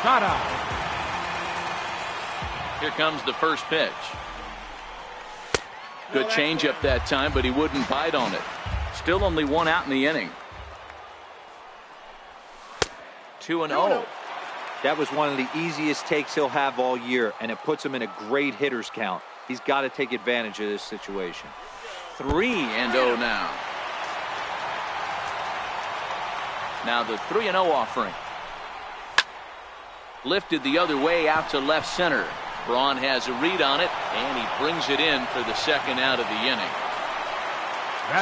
Posada. Here comes the first pitch. Good changeup that time, but he wouldn't bite on it. Still only one out in the inning. 2-0. That was one of the easiest takes he'll have all year, and it puts him in a great hitter's count. He's got to take advantage of this situation. 3-0 now. Now the 3-0 offering. Lifted the other way out to left center. Braun has a read on it, and he brings it in for the second out of the inning.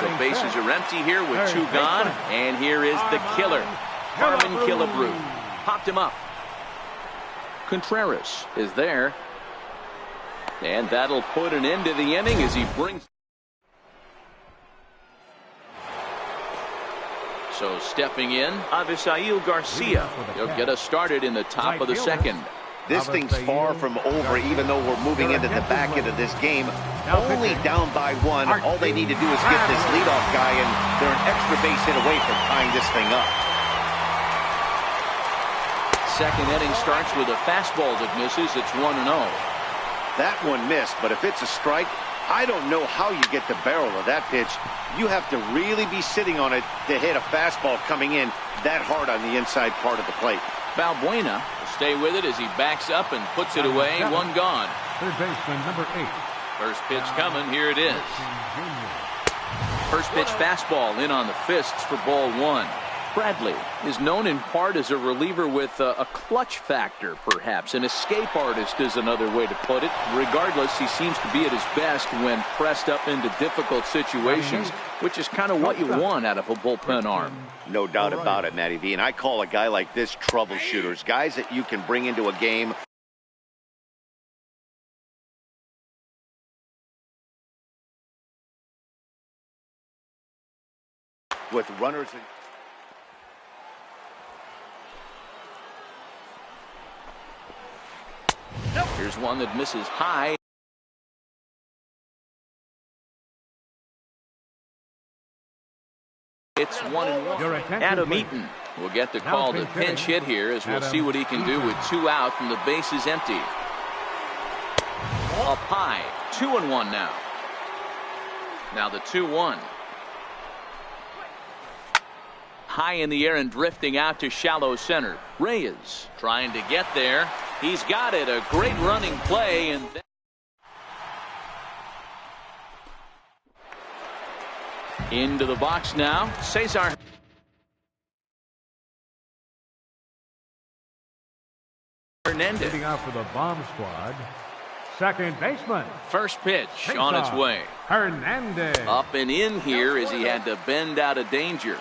So bases are empty here with two gone, and here is the killer, Harmon Killebrew. Popped him up. Contreras is there, and that'll put an end to the inning as he brings. So stepping in, Avisail Garcia. He'll get us started in the top of the second. This thing's far from over, even though we're moving into the back end of this game. Only down by one. All they need to do is get this leadoff guy, and they're an extra base hit away from tying this thing up. Second inning starts with a fastball that misses. It's 1-0. That one missed, but if it's a strike, I don't know how you get the barrel of that pitch. You have to really be sitting on it to hit a fastball coming in that hard on the inside part of the plate. Balbuena will stay with it as he backs up and puts it away. One gone. Third baseman, number 8. First pitch coming. Here it is. First pitch fastball in on the fists for ball one. Bradley is known in part as a reliever with a clutch factor, perhaps. An escape artist is another way to put it. Regardless, he seems to be at his best when pressed up into difficult situations, which is kind of what you want out of a bullpen arm. No doubt about it, Matty V. And I call a guy like this troubleshooters, guys that you can bring into a game with runners in. Here's one that misses high. It's 1-1. Adam Eaton will get the call to pinch hit here as we'll see what he can do with two out and the base is empty. Up high. 2-1 now. Now the 2-1. High in the air and drifting out to shallow center. Reyes trying to get there. He's got it. A great running play. And into the box now. Cesar. Hernandez. Leading out for the bomb squad. Second baseman. First pitch on its way. Hernandez. Up and in here as he had to bend out of danger.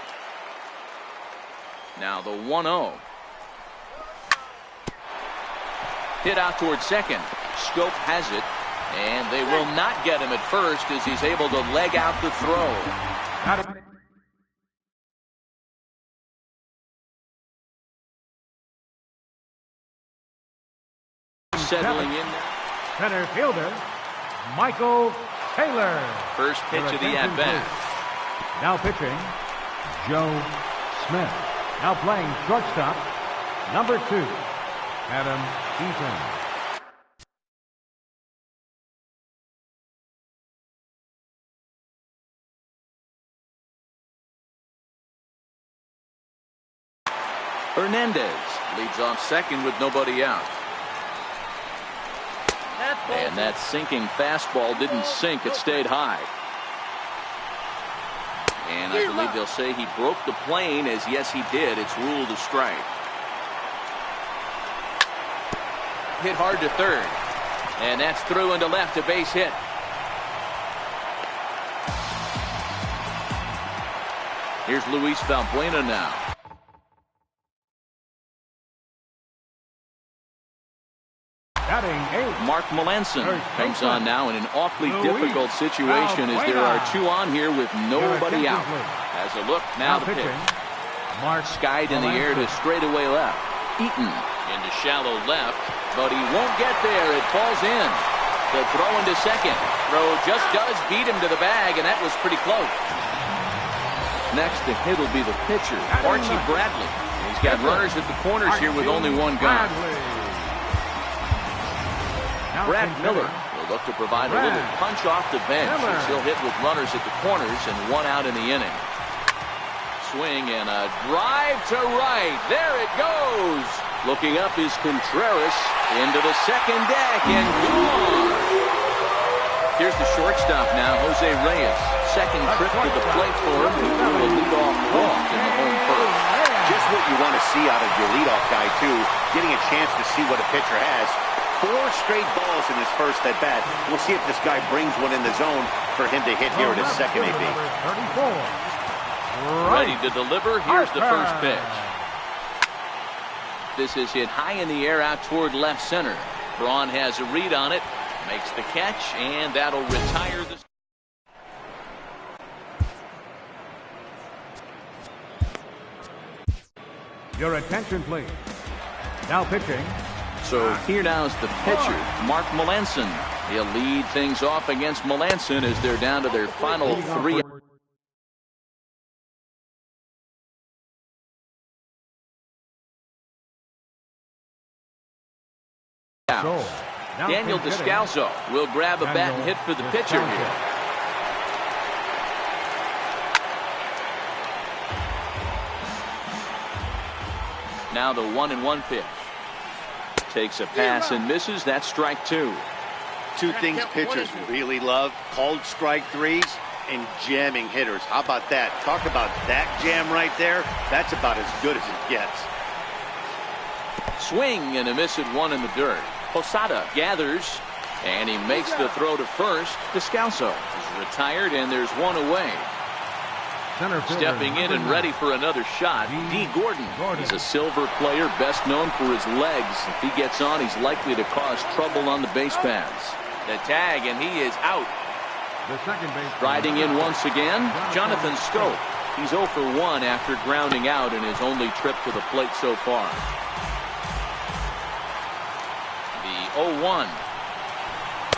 Now the 1-0. Hit out towards second. Scope has it. And they will not get him at first as he's able to leg out the throw. Settling in. Center fielder, Michael Taylor. First pitch of the at-bat. Now pitching, Joe Smith. Now playing shortstop, number 2, Adam Eaton. Hernandez leads off second with nobody out. And that sinking fastball didn't sink. It stayed high. And I believe they'll say he broke the plane, as yes he did. It's ruled a strike. Hit hard to third. And that's through into left, a base hit. Here's Luis Balbuena now. Mark Melanson comes on now in an awfully difficult situation as there are two on here with nobody out. Has a look, now the pitch. Skied in the air to straightaway left. Eaton into shallow left, but he won't get there. It falls in. The throw into second. Throw just does beat him to the bag, and that was pretty close. Next to hit will be the pitcher, Archie Bradley. He's got runners at the corners here with only one gun. Brad Miller will look to provide a little punch off the bench as he'll hit with runners at the corners and one out in the inning. Swing and a drive to right. There it goes. Looking up is Contreras into the second deck and gone. Here's the shortstop now, Jose Reyes. Second trip to the plate for him. He threw a leadoff walk in the home first. Just what you want to see out of your leadoff guy, too. Getting a chance to see what a pitcher has. 4 straight balls in his first at bat. We'll see if this guy brings one in the zone for him to hit here at his second AB. Ready to deliver. Here's the first pitch. This is hit high in the air out toward left center. Braun has a read on it. Makes the catch, and that'll retire the... Your attention, please. Now pitching. So here now is the pitcher, Mark Melanson. He'll lead things off against Melanson as they're down to their final 3. Daniel Descalso will grab a bat and hit for the pitcher here. Now the 1-1 pitch. Takes a pass and misses. That's strike 2. 2 things pitchers really love: called strike 3s and jamming hitters. How about that? Talk about that jam right there. That's about as good as it gets. Swing and a miss at 1 in the dirt. Posada gathers, and he makes the throw to first. Descalso is retired, and there's 1 away. Stepping in and ready for another shot, D. Gordon. He's a silver player, best known for his legs. If he gets on, he's likely to cause trouble on the base paths. The tag, and he is out. Riding in once again, Jonathan Scope. He's 0 for 1 after grounding out in his only trip to the plate so far. The 0-1.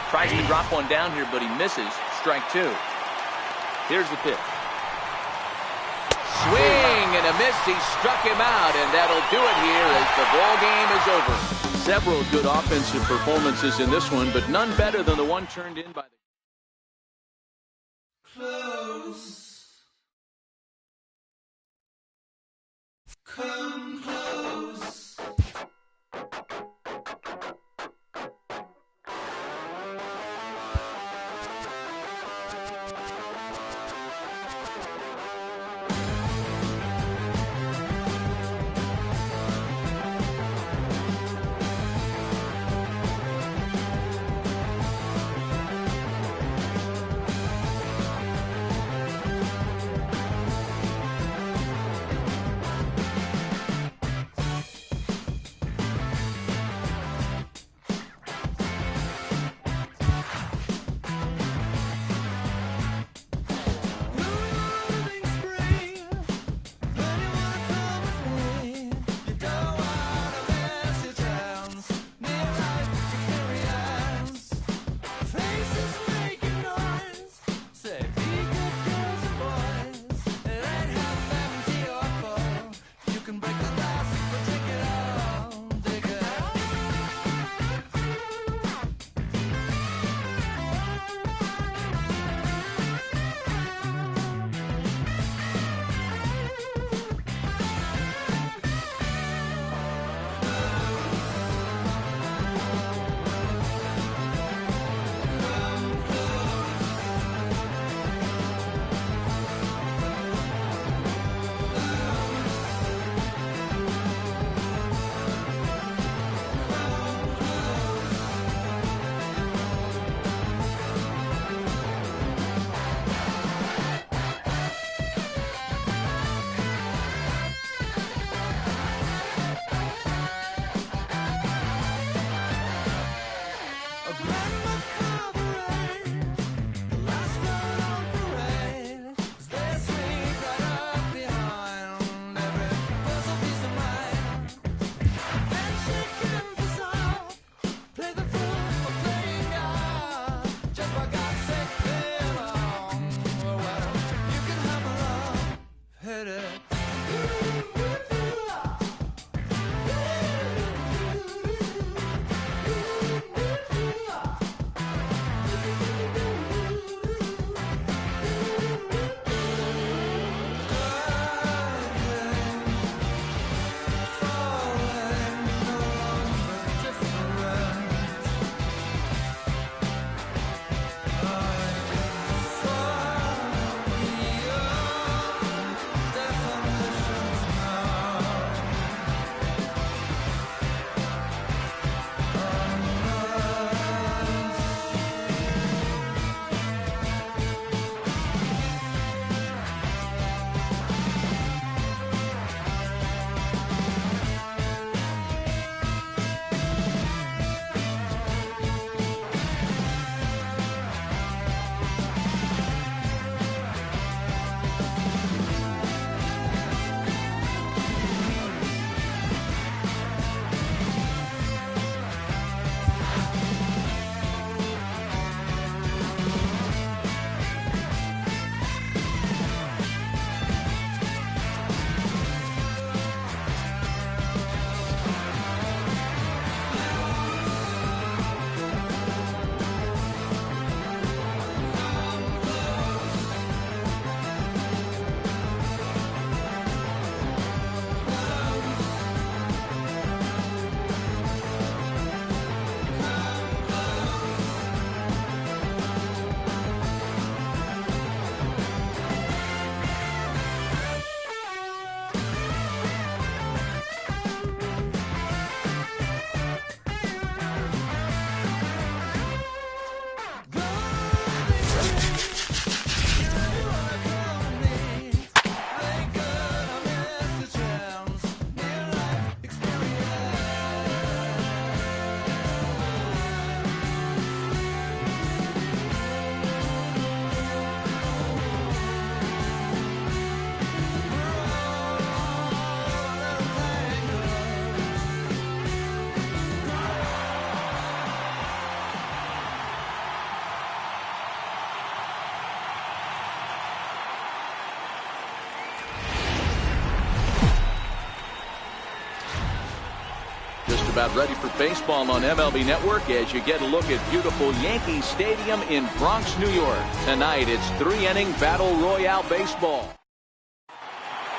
Tries to drop one down here, but he misses. Strike 2. Here's the pitch. Swing and a miss. He struck him out, and that'll do it here as the ball game is over. Several good offensive performances in this one, but none better than the one turned in by the... Close. Come close. about ready for baseball on MLB Network as you get a look at beautiful Yankee Stadium in Bronx, New York. Tonight, it's 3-inning Battle Royale baseball.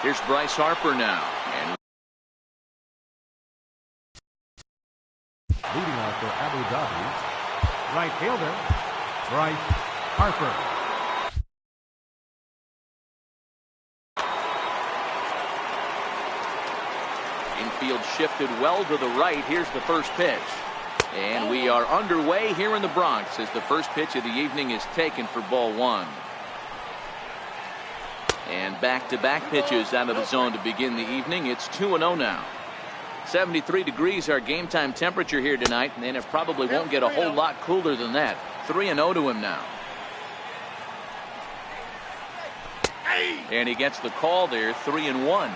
Here's Bryce Harper now. And Leading off for Abu Dhabi, right fielder, Bryce Harper. infield shifted well to the right. Here's the first pitch. And we are underway here in the Bronx as the first pitch of the evening is taken for ball one. And back-to-back pitches out of the zone to begin the evening. It's 2-0 now. 73 degrees our game time temperature here tonight, and it probably won't get a whole lot cooler than that. 3-0 to him now. And he gets the call there, 3-1.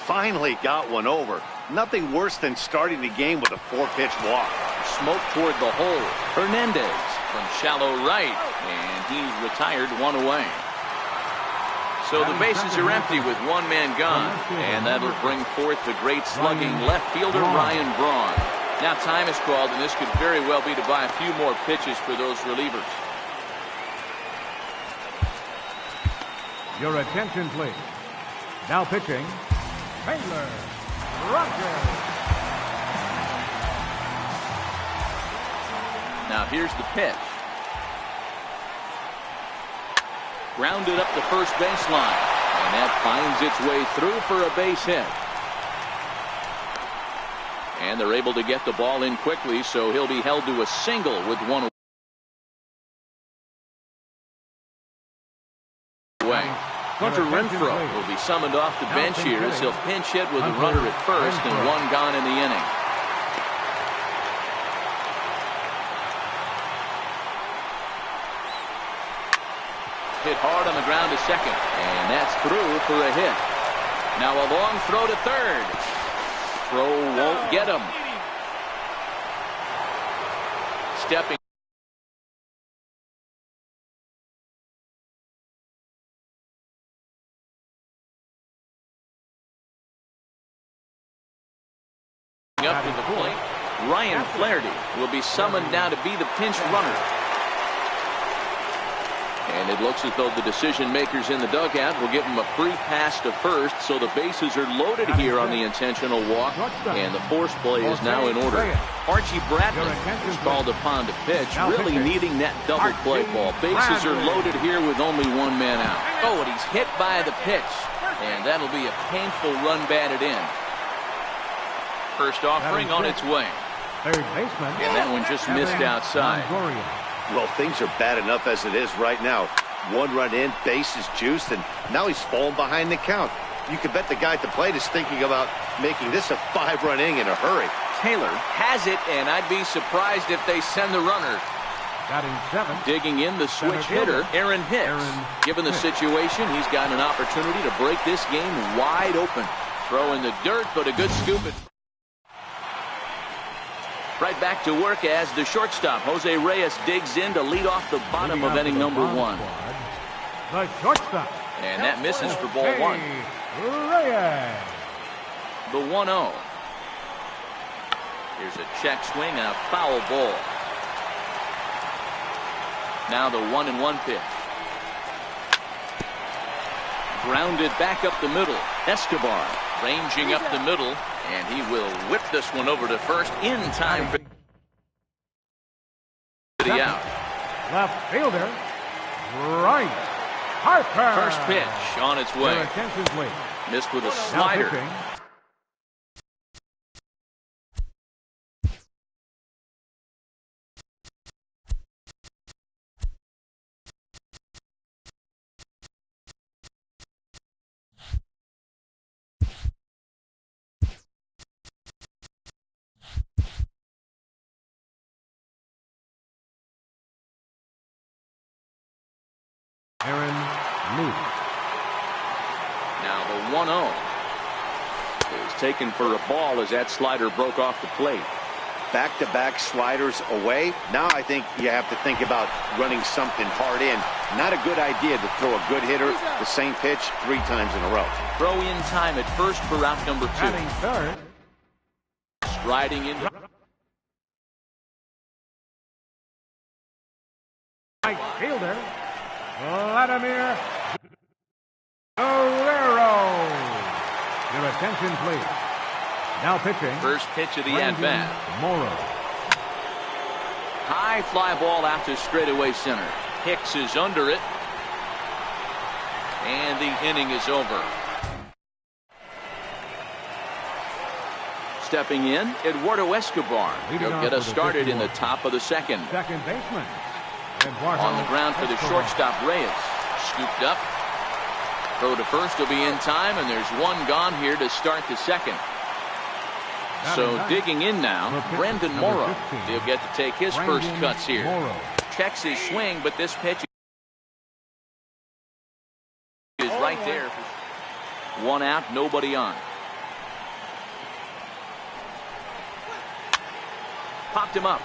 Finally got one over. Nothing worse than starting the game with a 4-pitch walk. Smoke toward the hole. Hernandez from shallow right, and he's retired, one away. So the bases are empty with one man gone, and that'll bring forth the great slugging left fielder Ryan Braun. Now time is called, and this could very well be to buy a few more pitches for those relievers. Your attention, please. Now pitching, Taylor Rogers. Now here's the pitch. Grounded up the first baseline, and that finds its way through for a base hit. And they're able to get the ball in quickly, so he'll be held to a single with one away. Hunter Renfroe will be summoned off the bench here as he'll pinch hit with a runner at first and one gone in the inning. Hit hard on the ground to second, and that's through for a hit. Now a long throw to third. Throw won't get him. Stepping up to the plate, Ryan Flaherty will be summoned now to be the pinch runner. And it looks as though the decision makers in the dugout will give him a free pass to first, so the bases are loaded here on the intentional walk, and the force play is now in order. Archie Bradley is called upon to pitch, really needing that double play ball. Bases are loaded here with only one man out. Oh, and he's hit by the pitch, and that'll be a painful run batted in. First offering on its way. Third baseman. And that one just missed outside. Well, things are bad enough as it is right now. One run in, base is juiced, and now he's falling behind the count. You could bet the guy at the plate is thinking about making this a 5-run inning in a hurry. Taylor has it, and I'd be surprised if they send the runner. Batting seventh. Digging in the switch hitter, Aaron Hicks. Given the situation, he's got an opportunity to break this game wide open. Throw in the dirt, but a good scoop. Right back to work as the shortstop, Jose Reyes, digs in to lead off the bottom of inning number one. The shortstop. And that misses for ball one. Reyes. The 1-0. Here's a check swing and a foul ball. Now the 1-1 pitch. Grounded back up the middle. Escobar ranging up the middle, and he will whip this one over to first in time for the out. Left fielder, Bryce Harper. First pitch on its way. Your attention, please. Missed with a Now slider. pitching, Aaron Luke. Now the 1-0 is taken for a ball as that slider broke off the plate. Back-to-back sliders away. Now I think you have to think about running something hard in. Not a good idea to throw a good hitter the same pitch 3 times in a row. Throw in time at first for route number 2. Batting third, Riding into Right fielder, Vladimir Guerrero. Your attention, please. Now pitching. first pitch of the at-bat. Morrow. High fly ball out to straightaway center. Hicks is under it. And the inning is over. Stepping in, Eduardo Escobar. He'll get us started in the top of the second. Second baseman. On the ground for the shortstop, Reyes. Scooped up. Throw to first will be in time, and there's one gone here to start the second. So digging in now, Brandon Morrow. He'll get to take his first cuts here. Checks his swing, but this pitch is right there. One out, nobody on. Popped him up.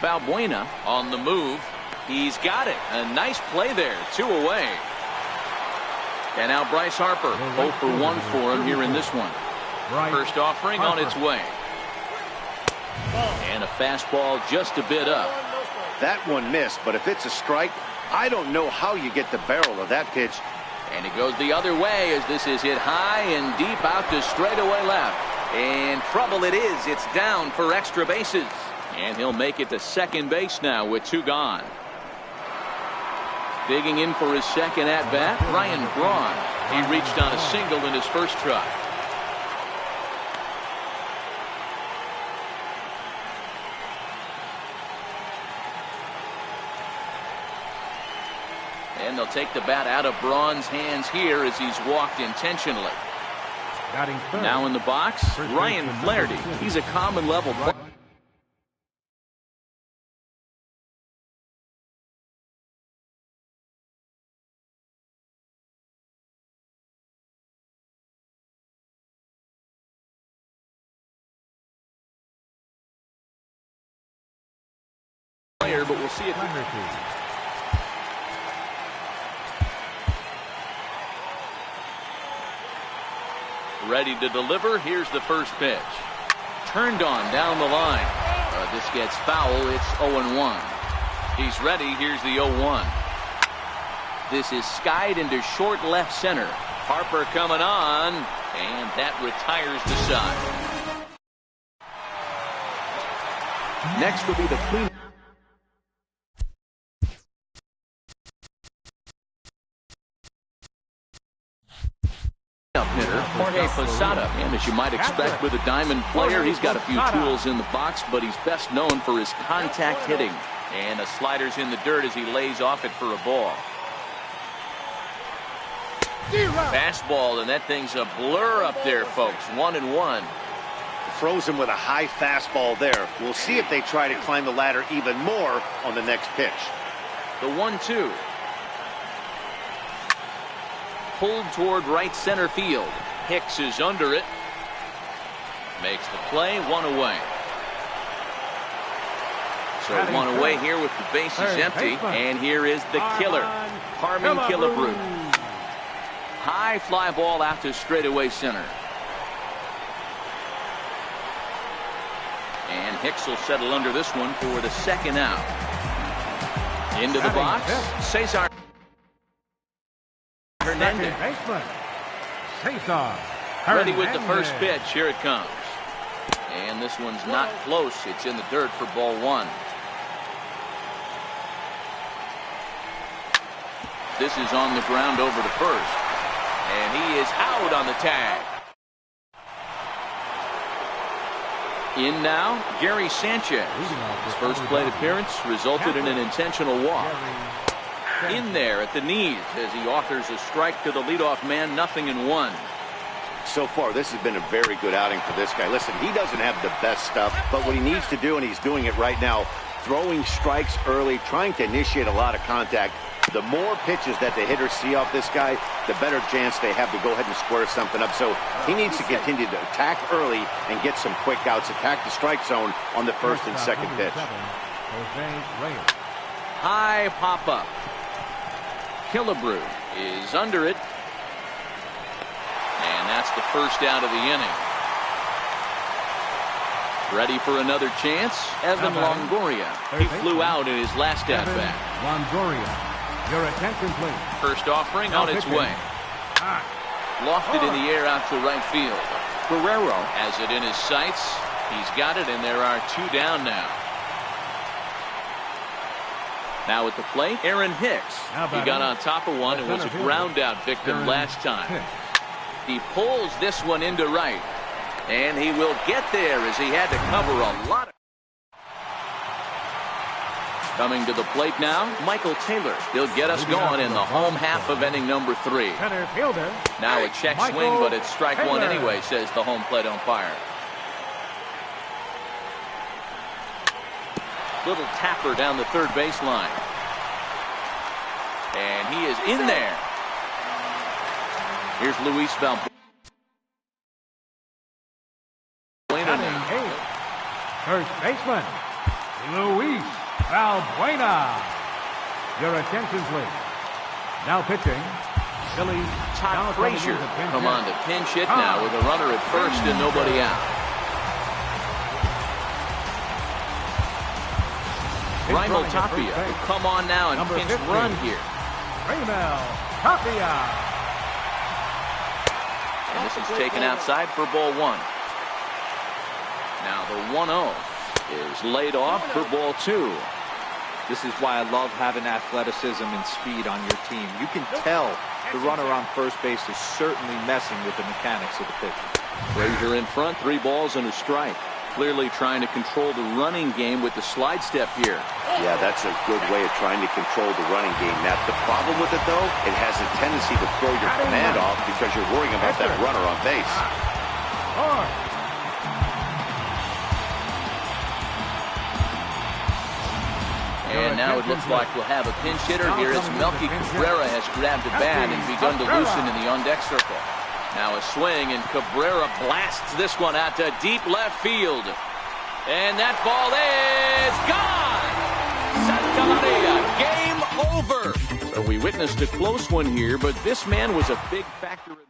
Valbuena on the move. He's got it. A nice play there. 2 away. And now Bryce Harper. 0 for 1 for him here in this one. First offering on its way. And a fastball just a bit up. That one missed, but if it's a strike, I don't know how you get the barrel of that pitch. And it goes the other way as this is hit high and deep out to straightaway left. And trouble it is. It's down for extra bases. And he'll make it to second base now with 2 gone. Digging in for his second at-bat, Ryan Braun. He reached on a single in his first try. And they'll take the bat out of Braun's hands here as he's walked intentionally. Now in the box, Ryan Flaherty. He's a common level player, but we'll see it. Ready to deliver. Here's the first pitch. Turned on down the line. This gets foul. It's 0-1. He's ready. Here's the 0-1. This is skied into short left center. Harper coming on, and that retires the side. Next will be the clean. Hitter Jorge Posada, and as you might expect with a diamond player, he's got a few tools in the box, but he's best known for his contact hitting. And a slider's in the dirt as he lays off it for a ball. Fastball, and that thing's a blur up there, folks. 1-1. Throws him with a high fastball there. We'll see if they try to climb the ladder even more on the next pitch. The 1-2. Pulled toward right center field. Hicks is under it. Makes the play. 1 away. So 1 away here with the bases empty. And here is the killer, Harmon Killebrew. High fly ball out to straightaway center. And Hicks will settle under this one for the second out. Into the box, Cesar Hernandez. Ready with the first pitch. Here it comes. And this one's not close. It's in the dirt for ball 1. This is on the ground over to first. And he is out on the tag. In now, Gary Sanchez. His first plate appearance resulted in an intentional walk. In there at the knees as he offers a strike to the leadoff man. 0-1. So far, this has been a very good outing for this guy. Listen, he doesn't have the best stuff, but what he needs to do, and he's doing it right now, throwing strikes early, trying to initiate a lot of contact. The more pitches that the hitters see off this guy, the better chance they have to go ahead and square something up. So he needs to continue to attack early and get some quick outs, attack the strike zone on the first and second pitch. High pop-up. Killebrew is under it. And that's the first out of the inning. Ready for another chance? Evan Longoria. He flew out in his last at-bat. Longoria. Your attention, please. First offering on its way. Lofted in the air out to right field. Guerrero has it in his sights. He's got it, and there are 2 down now. Now at the plate, Aaron Hicks. He got on top of one and was a ground-out victim last time. He pulls this one into right. And he will get there as he had to cover a lot. Coming to the plate now, Michael Taylor. He'll get us going in the home half of inning number 3. Center fielder. Now a check swing, but it's strike one anyway, says the home plate umpire. Little tapper down the third baseline. And he is in there. Here's Luis Valbuena. First baseman, Luis Valbuena. Your attention, please. Now pitching, Phillies. Todd Frazier come on to pinch hit now with a runner at first and nobody out. Raimel Tapia will come on now and pinch run here. Raimel Tapia. And this is taken outside for ball 1. Now the 1-0 is laid off for ball 2. This is why I love having athleticism and speed on your team. You can tell the runner on first base is certainly messing with the mechanics of the pitch. Frazier in front, 3 balls and a strike. Clearly trying to control the running game with the slide step here. Yeah, that's a good way of trying to control the running game. Now, the problem with it, though, it has a tendency to throw your command off because you're worrying about that runner on base. And now it looks like we'll have a pinch hitter here as Melky Cabrera has grabbed a bat and begun to loosen in the on-deck circle. Now a swing, and Cabrera blasts this one out to deep left field. And that ball is gone! Santa Maria, game over! So we witnessed a close one here, but this man was a big factor in the...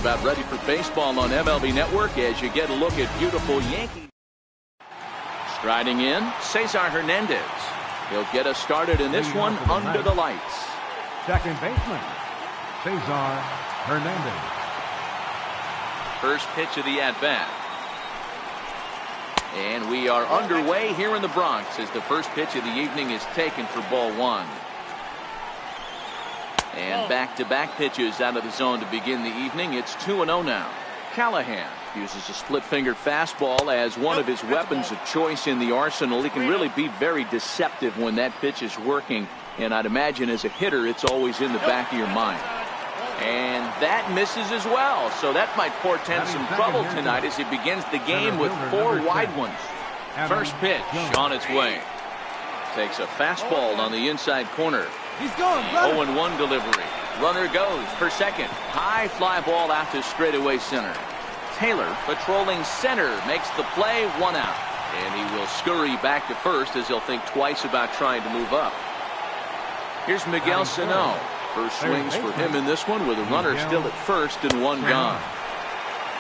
about ready for baseball on MLB Network as you get a look at beautiful Yankees. Striding in, Cesar Hernandez. He'll get us started in this one under the lights. Second baseman, Cesar Hernandez. First pitch of the at-bat. And we are underway here in the Bronx as the first pitch of the evening is taken for ball one. And back-to-back pitches out of the zone to begin the evening. It's 2-0 now. Callahan uses a split-fingered fastball as one of his weapons of choice in the arsenal. He can really be very deceptive when that pitch is working. And I'd imagine as a hitter, it's always in the back of your mind. And that misses as well. So that might portend some trouble tonight as he begins the game with 4 wide ones. First pitch on its way. Takes a fastball on the inside corner. He's going, 0-1 delivery. Runner goes for second. High fly ball out to straightaway center. Taylor patrolling center makes the play, 1 out. And he will scurry back to first as he'll think twice about trying to move up. Here's Miguel Sano. First swings for him in this one with a runner still at first and 1 gone.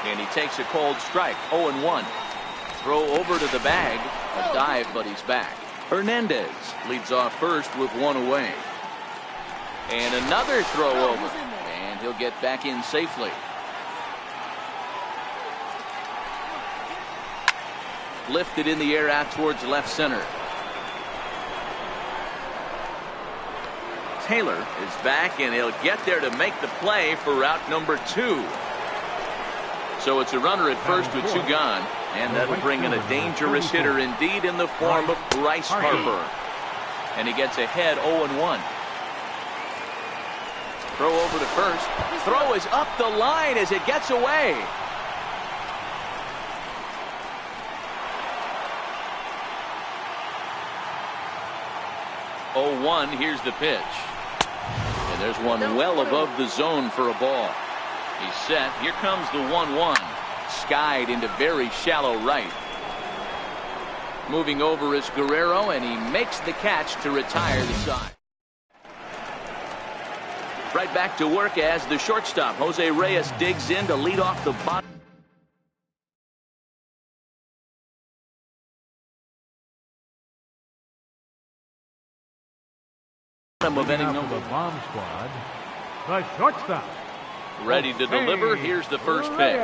And he takes a cold strike, 0-1. Throw over to the bag. A dive, but he's back. Hernandez leads off first with 1 away. And another throw over. And he'll get back in safely. Lifted in the air out towards left center. Taylor is back, and he'll get there to make the play for route number 2. So it's a runner at first with 2 gone, and that'll bring in a dangerous hitter indeed in the form of Bryce Harper. And he gets ahead 0-1. Throw over to first. Throw is up the line as it gets away. Oh, here's the pitch. And there's one well above the zone for a ball. He's set. Here comes the 1-1. Skied into very shallow right. Moving over is Guerrero, and he makes the catch to retire the side. Right back to work as the shortstop, Jose Reyes, digs in to lead off the bottom. Of inning number. The bomb squad, the shortstop. Ready to deliver. Here's the first pitch.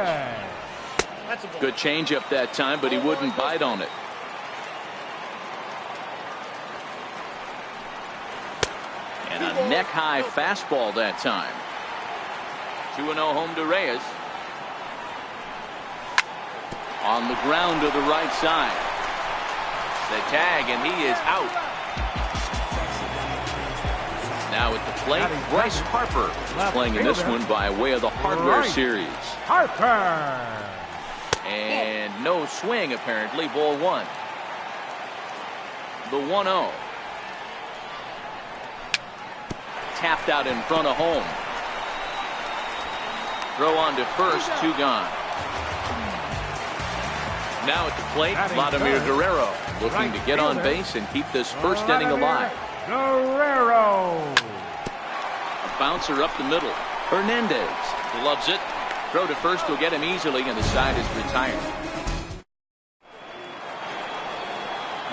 Good changeup that time, but he wouldn't bite on it. And a neck-high fastball that time. 2-0 home to Reyes. On the ground to the right side. The tag, and he is out. Now at the plate, Bryce Harper is playing in this one by way of the Hardware Series. Harper. And no swing, apparently. Ball 1. The 1-0. Tapped out in front of home. Throw on to first, 2 gone. Now at the plate, Vladimir Guerrero looking to get on base and keep this first inning alive. Guerrero. A bouncer up the middle. Hernandez loves it. Throw to first will get him easily, and the side is retired.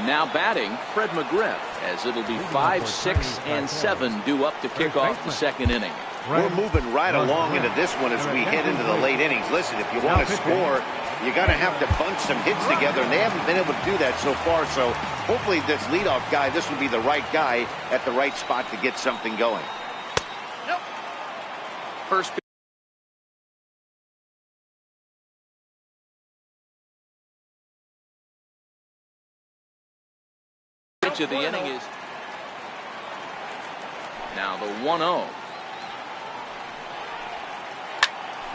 Now batting, Fred McGriff, as it'll be 5, 6, and 7 due up to kick off the second inning. We're moving right along into this one as we head into the late innings. Listen, if you want to score, you got to have to bunch some hits together, and they haven't been able to do that so far. So hopefully this leadoff guy, this will be the right guy at the right spot to get something going. First pitch of the inning is now the 1-0.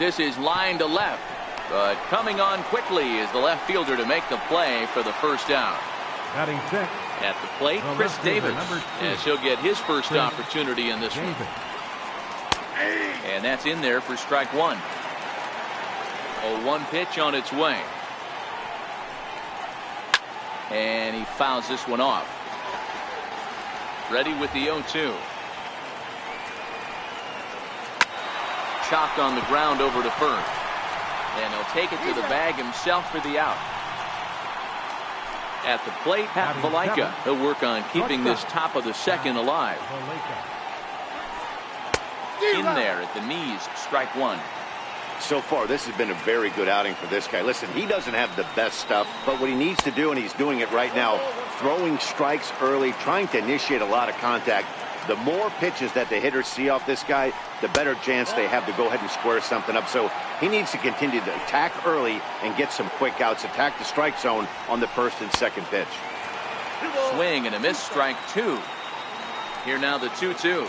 This is line to left, but coming on quickly is the left fielder to make the play for the first out. Batting 6. At the plate, Chris Davis, as he'll get his first opportunity in this one. And that's in there for strike 1. 0-1 pitch on its way. And he fouls this one off. Ready with the 0-2. chopped on the ground over to first. And he'll take it to the bag himself for the out. At the plate, Pat Valaika. He'll work on keeping this top of the second alive. In there at the knees, strike one. So far, this has been a very good outing for this guy. Listen, he doesn't have the best stuff, but what he needs to do, and he's doing it right now, throwing strikes early, trying to initiate a lot of contact. The more pitches that the hitters see off this guy, the better chance they have to go ahead and square something up. So he needs to continue to attack early and get some quick outs, attack the strike zone on the first and second pitch. Swing and a miss, strike two. Here now the 2-2.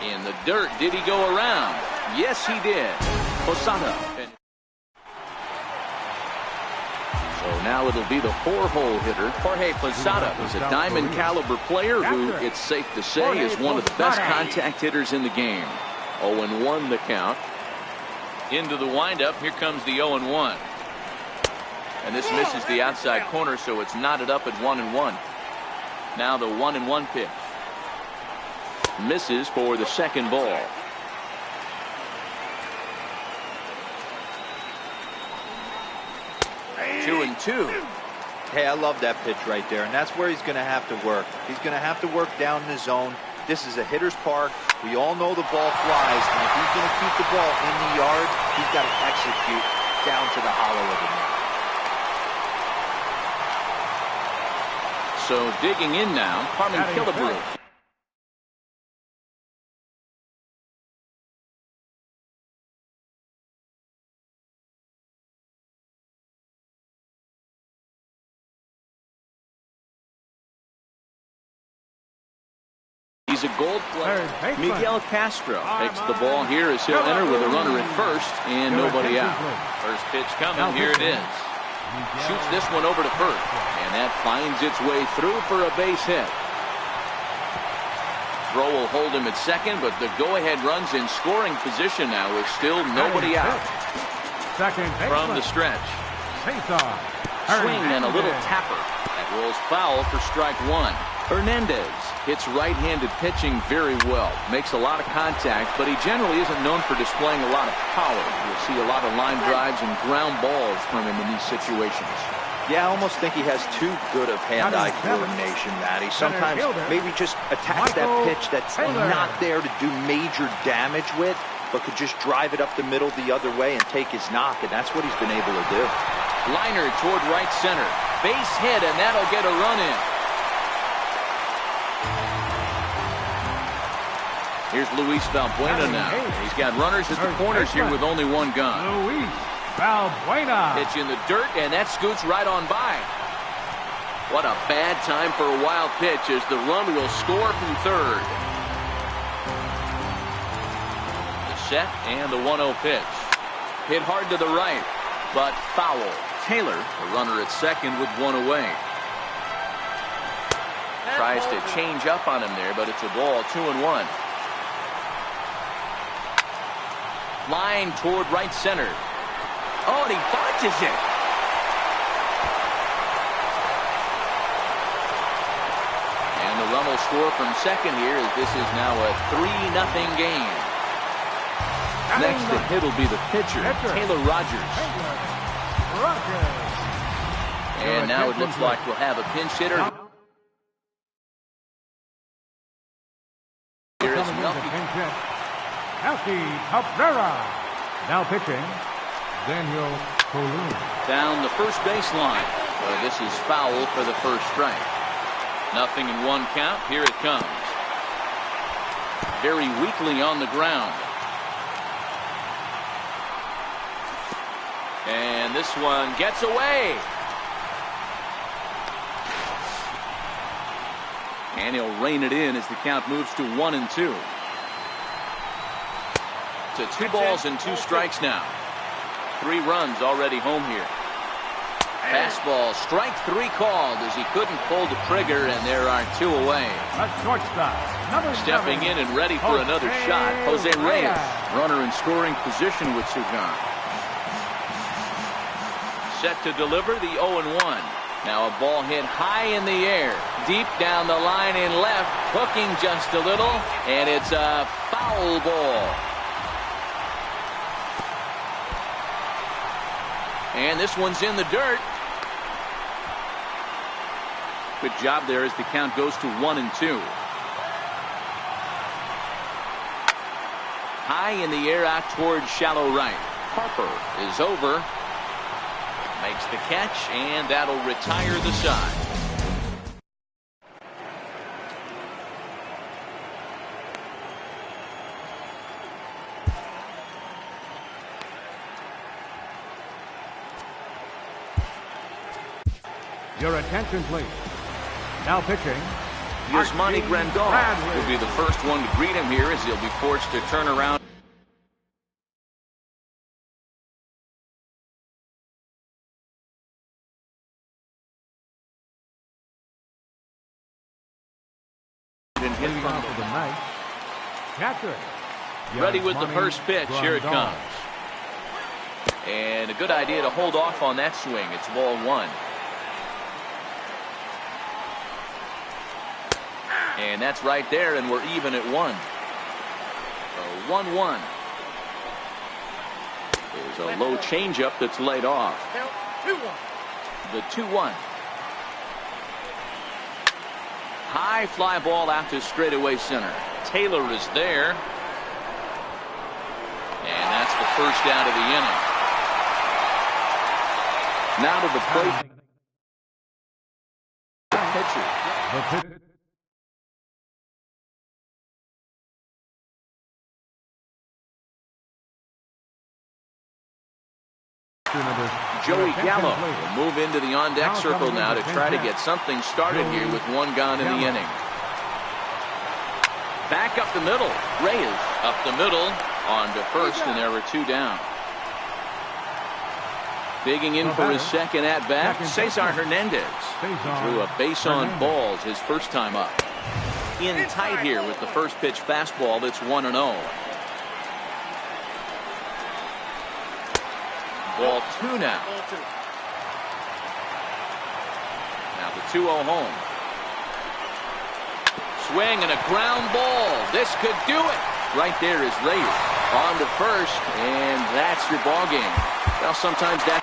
In the dirt, did he go around? Yes, he did. Posada. So now it'll be the four-hole hitter. Jorge Posada is a diamond caliber player who, it's safe to say, is one of the best contact hitters in the game. 0-1 the count. Into the windup, here comes the 0-1. And this misses the outside corner, so it's knotted up at 1-1. Now the 1-1 pitch. Misses for the second ball. 2-2. Hey, I love that pitch right there, and that's where he's going to have to work. He's going to have to work down in the zone. This is a hitter's park. We all know the ball flies, and if he's going to keep the ball in the yard, he's got to execute down to the hollow of the net. So digging in now, Carmen Killebrew. He's a gold player. Miguel Castro takes the ball here as he'll enter with a runner at first and nobody out. First pitch coming. Here it is. Shoots this one over to first, and that finds its way through for a base hit. Throw will hold him at second, but the go-ahead run's in scoring position now with still nobody out. From the stretch. Swing and a little tapper. That rolls foul for strike one. Hernandez hits right-handed pitching very well. Makes a lot of contact, but he generally isn't known for displaying a lot of power. You'll see a lot of line drives and ground balls from him in these situations. Yeah, I almost think he has too good of hand-eye coordination, Matty. Sometimes maybe just attacks that pitch that's not there to do major damage with, but could just drive it up the middle the other way and take his knock, and that's what he's been able to do. Liner toward right center. Base hit, and that'll get a run in. Here's Luis Valbuena now. He's got runners at the corners here with only one gone. Luis Valbuena. Pitch in the dirt, and that scoots right on by. What a bad time for a wild pitch as the run will score from third. The set and the 1-0 pitch. Hit hard to the right, but foul. Taylor, the runner at second with one away. Tries to change up on him there, but it's a ball, 2-1. Line toward right center. Oh, and he botches it. And the run will score from second here as this is now a 3-0 game. Next to hit will be the pitcher, Taylor Rogers. And now it looks like we'll have a pinch hitter. Here is Melky Cabrera. Now pitching, Daniel Colon. Down the first baseline. Well, this is foul for the first strike. Nothing in one count. Here it comes. Very weakly on the ground. And this one gets away. And he'll rein it in as the count moves to 1-2. To 2 balls and 2 strikes now. 3 runs already home here. Fastball, strike 3 called as he couldn't pull the trigger, and there are 2 away. Stepping in and ready for another shot, Jose Reyes. Runner in scoring position with 2 gone. Set to deliver the 0-1. Now a ball hit high in the air. Deep down the line in left, hooking just a little, and it's a foul ball. And this one's in the dirt. Good job there as the count goes to 1-2. High in the air out towards shallow right. Harper is over. Makes the catch, and that'll retire the side. Your attention, please. Now pitching. Yasmani Grandal will be the first one to greet him here as he'll be forced to turn around. And hit Leading from off of the night. Catcher. ready with the first pitch. Here it comes. And a good idea to hold off on that swing. It's ball one. And that's right there, and we're even at 1. So 1-1. There's a low changeup that's laid off. The 2-1. High fly ball out to straightaway center. Taylor is there. And that's the first out of the inning. Now to the plate. Pitcher. Joey Gallo will move into the on-deck circle now to try to get something started here with one gone in the inning. Back up the middle. Reyes up the middle on to first, and there were 2 down. Digging in for his second at-bat, Cesar Hernandez. He drew a base on balls his first time up. In tight here with the first pitch fastball that's 1-0. Ball 2 now. Now the 2-0 home. Swing and a ground ball. This could do it. Right there is Reyes on to first, and that's your ball game. Well, sometimes that.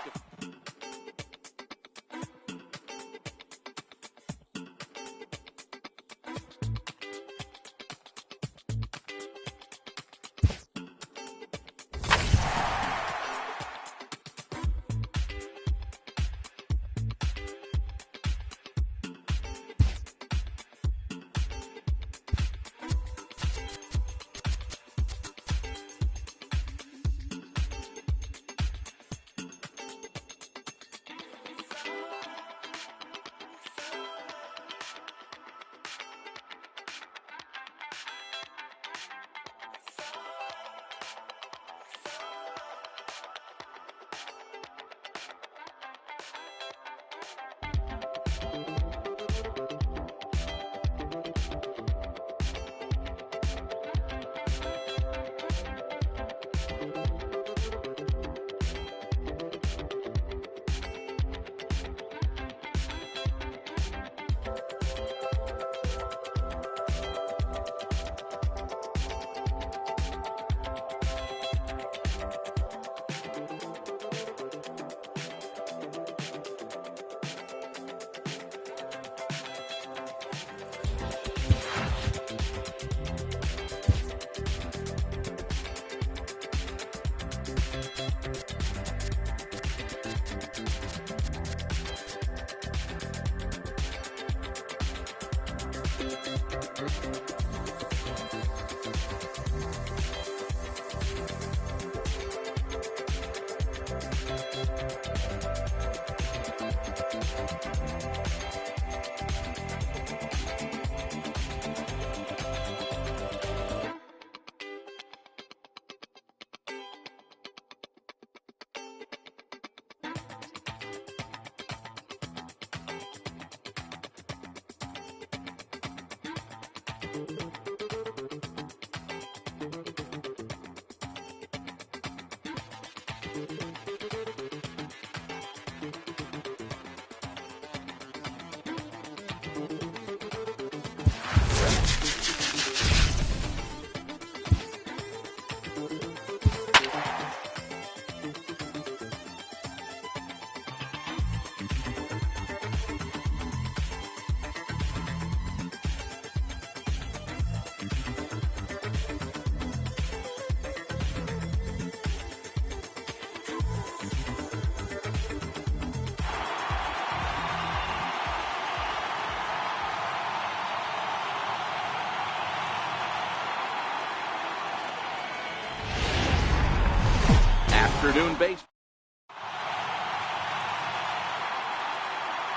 afternoon base.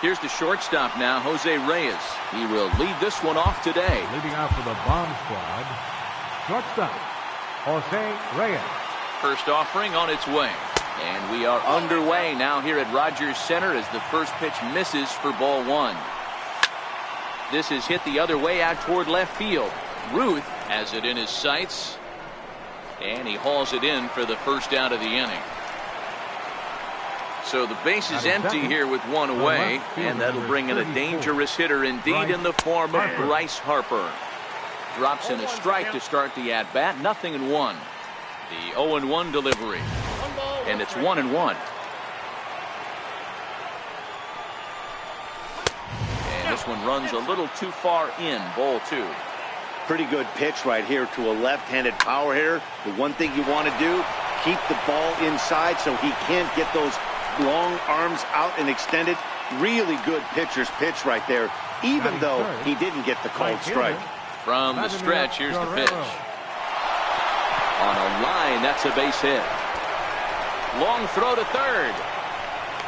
Here's the shortstop now, Jose Reyes. He will lead this one off today. Leading out for the bomb squad, shortstop, Jose Reyes. First offering on its way. And we are underway now here at Rogers Center as the first pitch misses for ball one. This is hit the other way out toward left field. Ruth has it in his sights. And he hauls it in for the first out of the inning. So the base is empty here with one away, and that'll bring in a dangerous hitter indeed in the form of Bryce Harper. Drops in a strike to start the at-bat, 0-1. The 0-1 delivery, and it's 1-1. And this one runs a little too far in, ball two. Pretty good pitch right here to a left-handed power hitter. The one thing you want to do, keep the ball inside so he can't get those long arms out and extended. Really good pitcher's pitch right there, even though he didn't get the called strike. From the stretch, here's the pitch. On a line, that's a base hit. Long throw to third.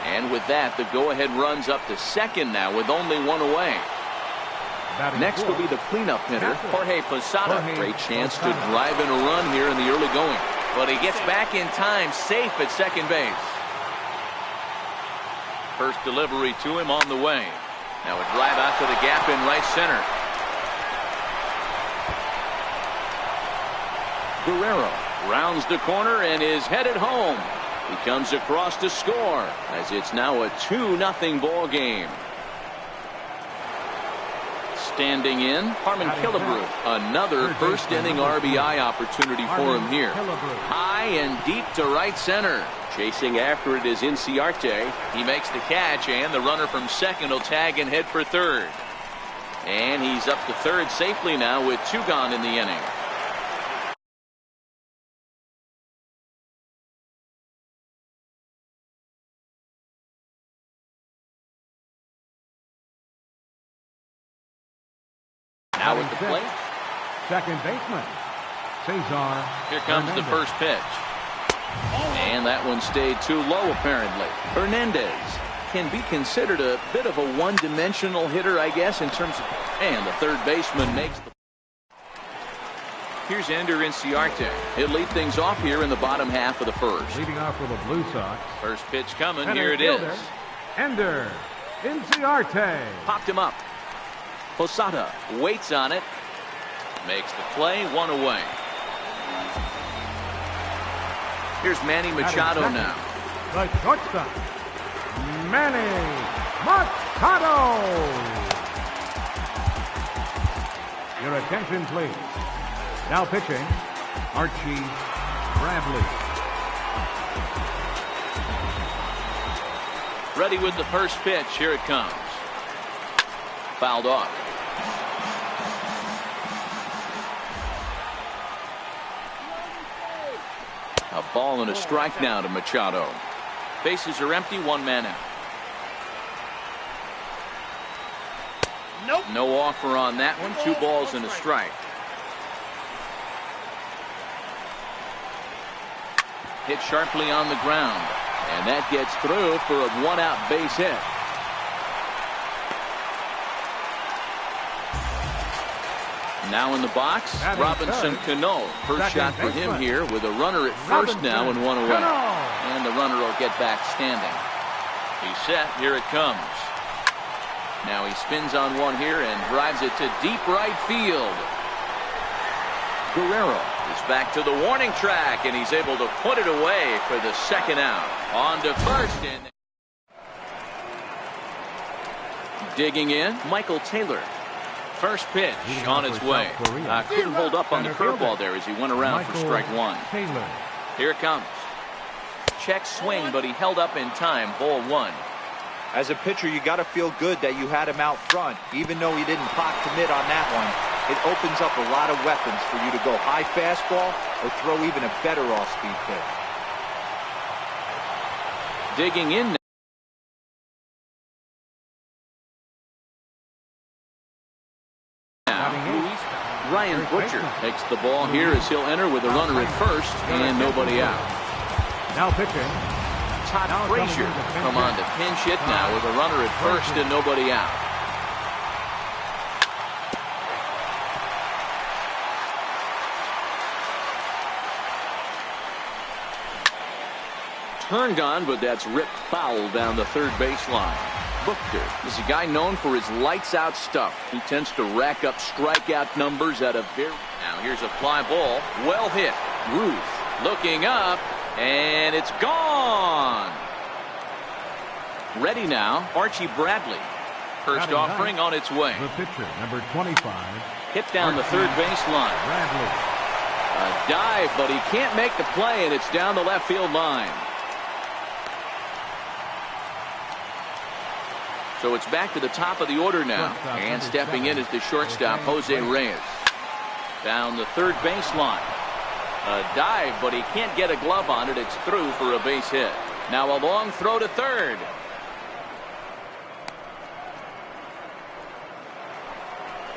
And with that, the go-ahead runs up to second now with only one away. Next will be the cleanup hitter, Jorge Posada. Great chance to drive in a run here in the early going. But he gets back in time, safe at second base. First delivery to him on the way. Now a drive out to the gap in right center. Guerrero rounds the corner and is headed home. He comes across to score as it's now a 2-0 ball game. Standing in, Harmon Killebrew. Another first inning RBI opportunity for him here. High and deep to right center. Chasing after it is Inciarte. He makes the catch, and the runner from second will tag and head for third. And he's up to third safely now with two gone in the inning. Now at the plate, second baseman, Cesar. Here comes the first pitch. And that one stayed too low, apparently. Hernandez can be considered a bit of a one-dimensional hitter, I guess, in terms of... And the third baseman makes the... Here's Ender Inciarte. He'll lead things off here in the bottom half of the first. Leading off for the Blue Sox. First pitch coming. Here it is. Ender Inciarte. Popped him up. Posada waits on it. Makes the play, one away. Here's Manny Machado now. The shortstop, Manny Machado. Your attention, please. Now pitching, Archie Bradley. Ready with the first pitch. Here it comes. Fouled off. A ball and a strike now to Machado. Bases are empty, one man out. Nope. No offer on that one. 2 balls and a strike. Hit sharply on the ground. And that gets through for a 1-out base hit. Now in the box, Robinson Cano. First shot for him here with a runner at first now and one away. And the runner will get back standing. He's set. Here it comes. Now he spins on one here and drives it to deep right field. Guerrero is back to the warning track, and he's able to put it away for the second out. On to first. And digging in, Michael Taylor. First pitch on its way. Couldn't hold up on the curveball there as he went around for strike one. Here it comes. Check swing, but he held up in time. Ball one. As a pitcher, you got to feel good that you had him out front, even though he didn't pot commit on that one. It opens up a lot of weapons for you to go high fastball or throw even a better off-speed pitch. Digging in now. Ryan Butcher takes the ball here as he'll enter with a runner at first and nobody out. Now pitching. Todd Frazier come on to pinch hit now with a runner at first and nobody out. Turned on, but that's ripped foul down the third baseline. Booker is a guy known for his lights-out stuff. He tends to rack up strikeout numbers at a very... Now here's a fly ball. Well hit. Ruth looking up, and it's gone. Ready now, Archie Bradley. First offering on its way. The pitcher, number 25. Hit down the third baseline. Bradley. A dive, but he can't make the play, and it's down the left field line. So it's back to the top of the order now. And stepping in is the shortstop, Jose Reyes. Down the third baseline. A dive, but he can't get a glove on it. It's through for a base hit. Now a long throw to third.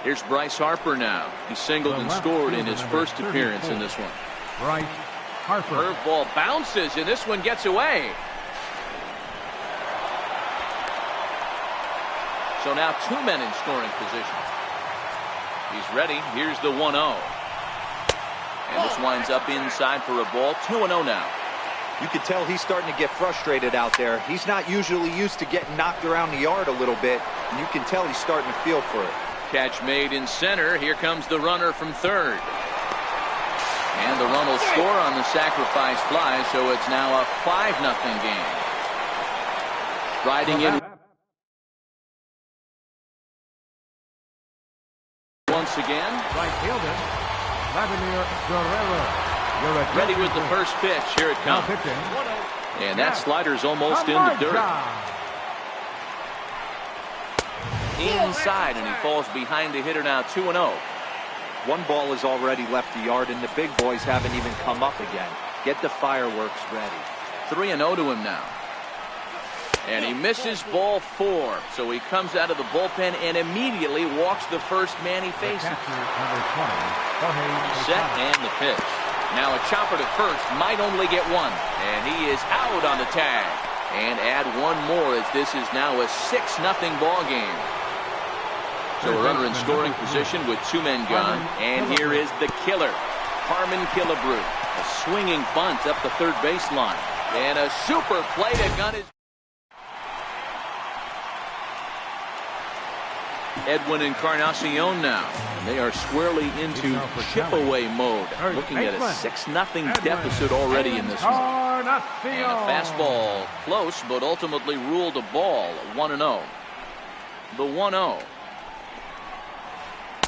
Here's Bryce Harper now. He singled and scored in his first appearance in this one. Bryce Harper. Curveball bounces, and this one gets away. So now two men in scoring position. He's ready. Here's the 1-0. And this winds up inside for a ball. 2-0 now. You can tell he's starting to get frustrated out there. He's not usually used to getting knocked around the yard a little bit, and you can tell he's starting to feel for it. Catch made in center. Here comes the runner from third. And the run will score on the sacrifice fly, so it's now a 5-0 game. Riding in once again. Right fielder, Vladimir Guerrero. Ready with the first pitch. Here it Now comes. pitching. And that slider's almost in the dirt. Inside, and he falls behind the hitter now. 2-0. One ball has already left the yard, and the big boys haven't even come up again. Get the fireworks ready. 3-0 to him now. And he misses ball 4. So he comes out of the bullpen and immediately walks the first man he faces. Number 20. Set and the pitch. Now a chopper to first, might only get one. And he is out on the tag. And add one more as this is now a 6-0 ball game. So a runner in scoring position with two men gone. And here is the killer, Harmon Killebrew. A swinging bunt up the third baseline. And a super play to gun his... Edwin Encarnacion now. And they are squarely into chip-away mode. Looking at a 6-0 deficit already in this one. And a fastball close, but ultimately ruled a ball. 1-0. The 1-0.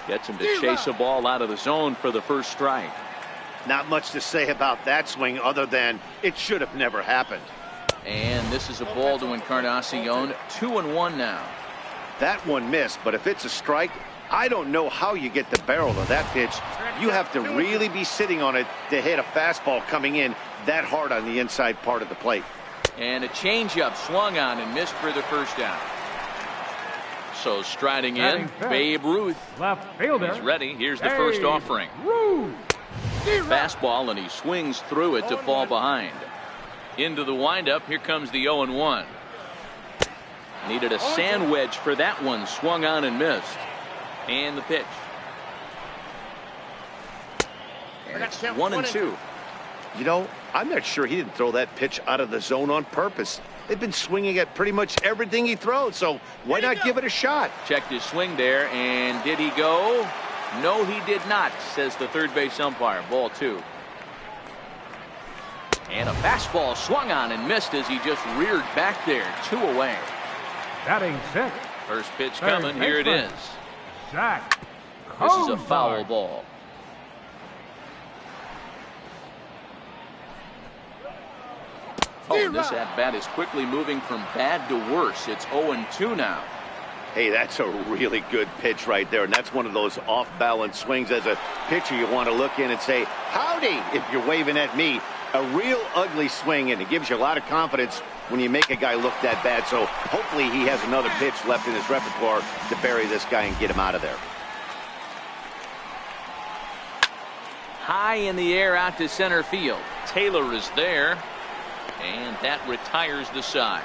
Gets him to chase a ball out of the zone for the first strike. Not much to say about that swing other than it should have never happened. And this is a ball to Encarnacion. 2-1 now. That one missed, but if it's a strike, I don't know how you get the barrel of that pitch. You have to really be sitting on it to hit a fastball coming in that hard on the inside part of the plate. And a changeup swung on and missed for the first down. So striding in, Babe Ruth. Left fielder. He's ready. Here's the first offering. Fastball, and he swings through it to fall behind. Into the windup. Here comes the 0-1. Needed a sand wedge for that one. Swung on and missed. And the pitch. And it's 1-2. You know, I'm not sure he didn't throw that pitch out of the zone on purpose. They've been swinging at pretty much everything he throws, so why not give it a shot? Checked his swing there, and did he go? No, he did not, says the third base umpire. Ball 2. And a fastball swung on and missed as he just reared back there. 2 away. Batting 6. First pitch coming. Here it is. Zach. This is a foul ball. Oh, and this at-bat is quickly moving from bad to worse. It's 0-2 now. Hey, that's a really good pitch right there, and that's one of those off-balance swings. As a pitcher, you want to look in and say, howdy, if you're waving at me. A real ugly swing, and it gives you a lot of confidence when you make a guy look that bad. So hopefully he has another pitch left in his repertoire to bury this guy and get him out of there. High in the air out to center field. Taylor is there. And that retires the side.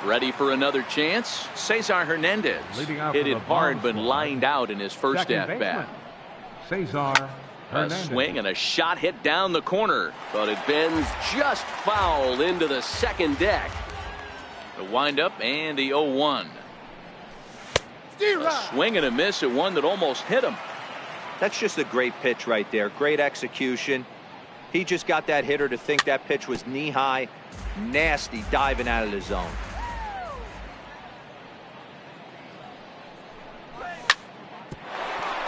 Ready for another chance? Cesar Hernandez hit it hard but lined out in his first at-bat. Cesar A swing and a shot hit down the corner, but it bends just foul into the second deck. The windup and the 0-1. A swing and a miss at one that almost hit him. That's just a great pitch right there. Great execution. He just got that hitter to think that pitch was knee-high. Nasty diving out of the zone.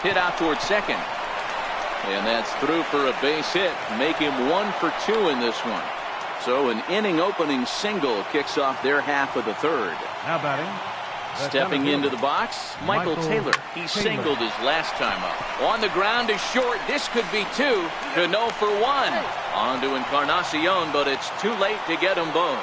Hit out towards second. And that's through for a base hit. Make him 1 for 2 in this one. So an inning opening single kicks off their half of the third. Now batting. Stepping into the box, Michael Taylor. He singled his last time up. On the ground is short. This could be 2 to no for 1. On to Encarnacion, but it's too late to get them both.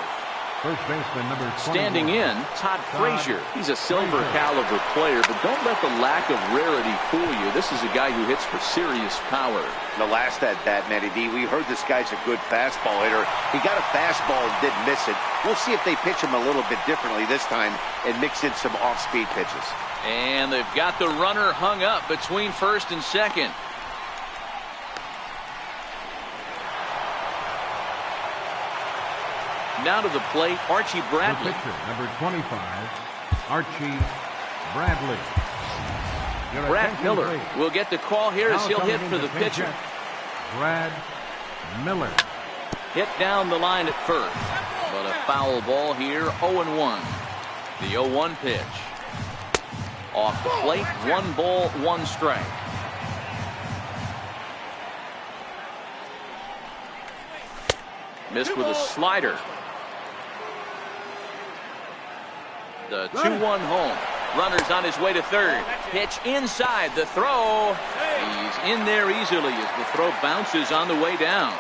First baseman number 21. Standing in, Todd Frazier. He's a silver caliber player, but don't let the lack of rarity fool you. This is a guy who hits for serious power. The last at bat, Matty D, we heard this guy's a good fastball hitter. He got a fastball and didn't miss it. We'll see if they pitch him a little bit differently this time and mix in some off-speed pitches. And they've got the runner hung up between first and second. Now to the plate, Archie Bradley. Pitcher, number 25, Archie Bradley. Brad Miller will get the call here as he'll hit for the pitcher. Brad Miller. Hit down the line at first, but a foul ball here, 0-1. The 0-1 pitch. Off the plate, 1 ball, 1 strike. Missed with a slider. The 2-1 home. Runner's on his way to third. Pitch inside. The throw. He's in there easily as the throw bounces on the way down.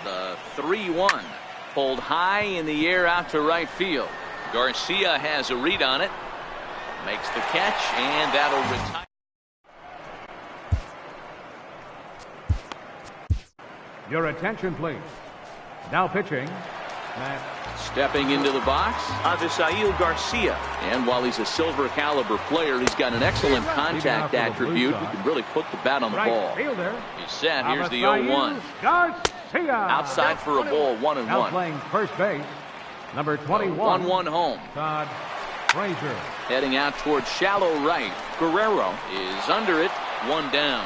The 3-1. Pulled high in the air out to right field. Garcia has a read on it. Makes the catch, and that'll retire. Your attention, please. Now pitching. Matt. Stepping into the box, Avisail Garcia. And while he's a silver caliber player, he's got an excellent contact attribute. He can really put the bat on the ball. Fielder. He's set. Here's the 0-1. Garcia. Outside for a ball, 1-1. Now playing first base, number 21. 1-1 home. Todd Frazier. Heading out towards shallow right. Guerrero is under it. 1 down.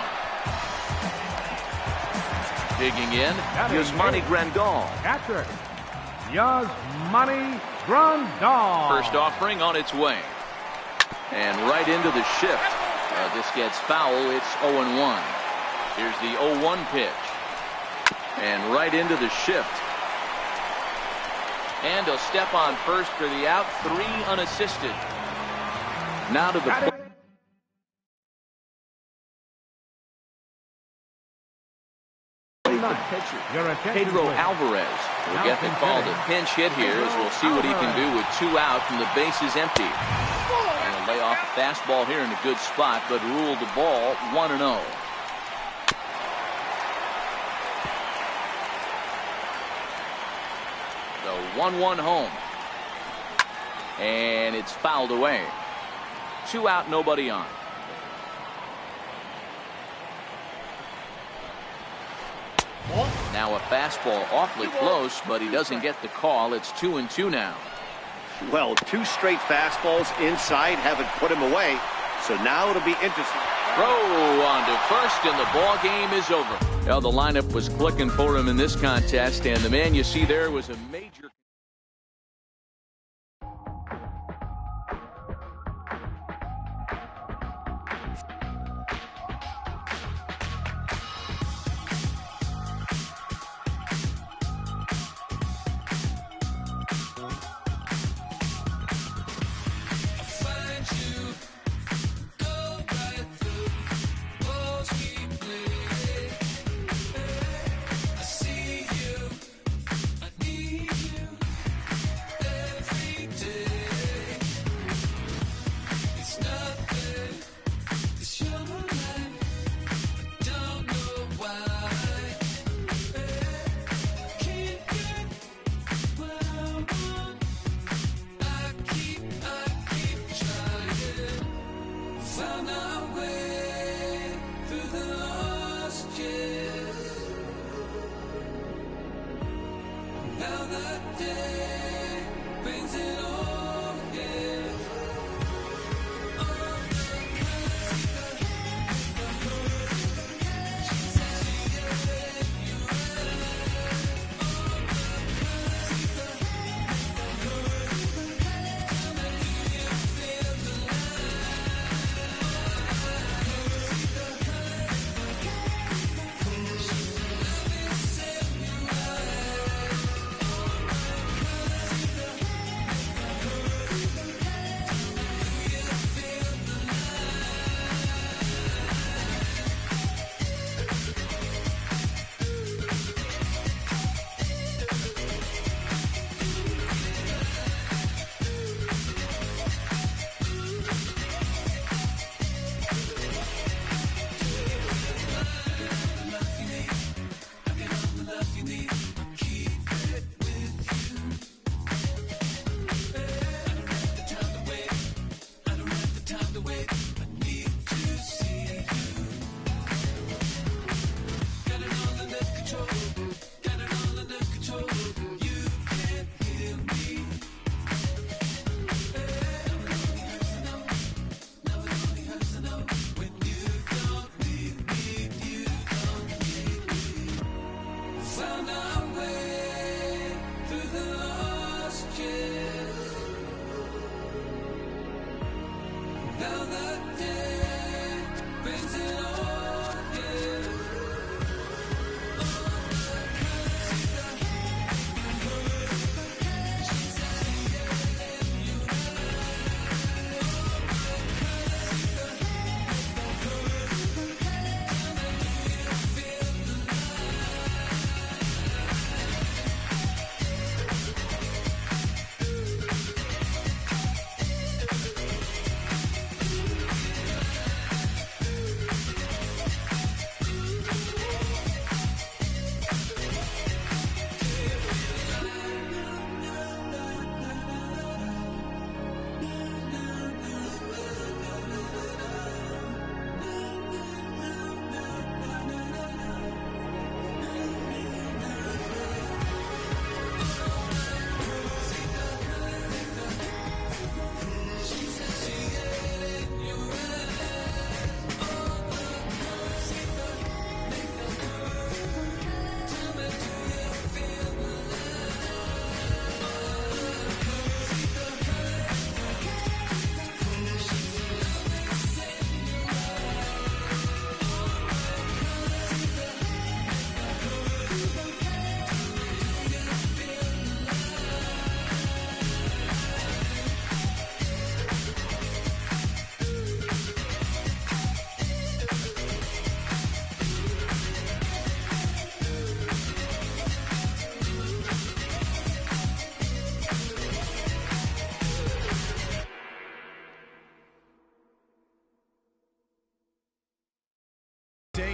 Digging in, Yasmani Grandal. Catcher. Yasmani Grandal. First offering on its way. And right into the shift. This gets foul. It's 0-1. Here's the 0-1 pitch. And right into the shift. And he'll step on first for the out. 3 unassisted. Now to the plate. Pedro Alvarez will get the call to pinch hit here as we'll see what he can do with 2 out and the base is empty. And he'll lay off a fastball here in a good spot, but ruled the ball 1-0. The 1-1 home. And it's fouled away. 2 out, nobody on. Now a fastball awfully close, but he doesn't get the call. It's 2-2 now. Well, 2 straight fastballs inside haven't put him away. So now it'll be interesting. Throw on to first, and the ball game is over. Well, the lineup was clicking for him in this contest, and the man you see there was a major. I see you. I need you.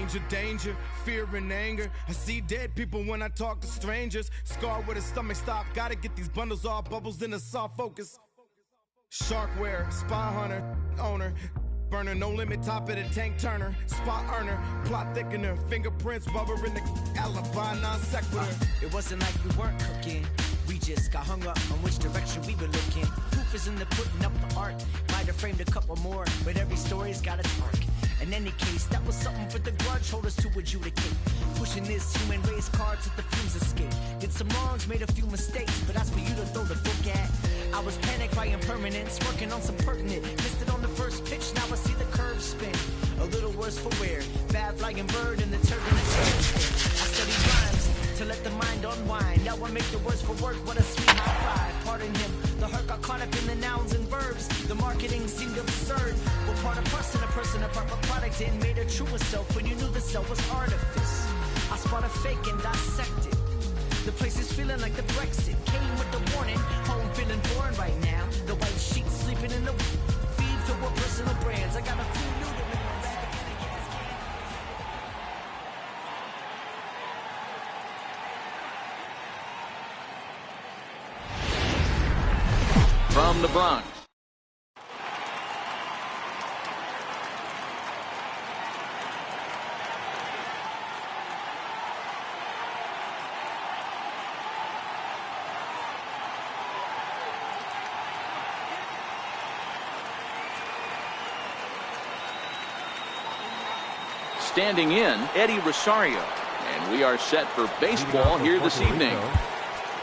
danger, danger, fear and anger. I see dead people when I talk to strangers. Scar with a stomach stop, gotta get these bundles off, bubbles in a soft focus. Sharkware, spy hunter, owner. Burner, no limit, top of the tank turner. Spot earner, plot thickener. Fingerprints, rubber in the alibi, non sequitur. It wasn't like we weren't cooking. We just got hung up on which direction we were looking. Proof is in the putting up the art. Might have framed a couple more, but every story's got its arc. In any case, that was something for the grudge holders to adjudicate. Pushing this human race card to the fumes escape. Did some wrongs, made a few mistakes, but that's for you to throw the book at. I was panicked by impermanence, working on some pertinent. Missed it on the first pitch, now I see the curve spin. A little worse for wear, bad flying bird in the turbulence. I study rhymes to let the mind unwind. Now I make the words for work, what a sweet high five. Pardon him, the hurt got caught up in the nouns and verbs. The marketing seemed absurd. We're part of person apart from product and made a truer self when you knew the self was artifice. I spot a fake and dissect it. The place is feeling like the Brexit. Came with the warning, home feeling foreign right now. The white sheets sleeping in the feed for what personal brands. I got a few new to me. From the Bronx. Standing in, Eddie Rosario. And we are set for baseball here this evening.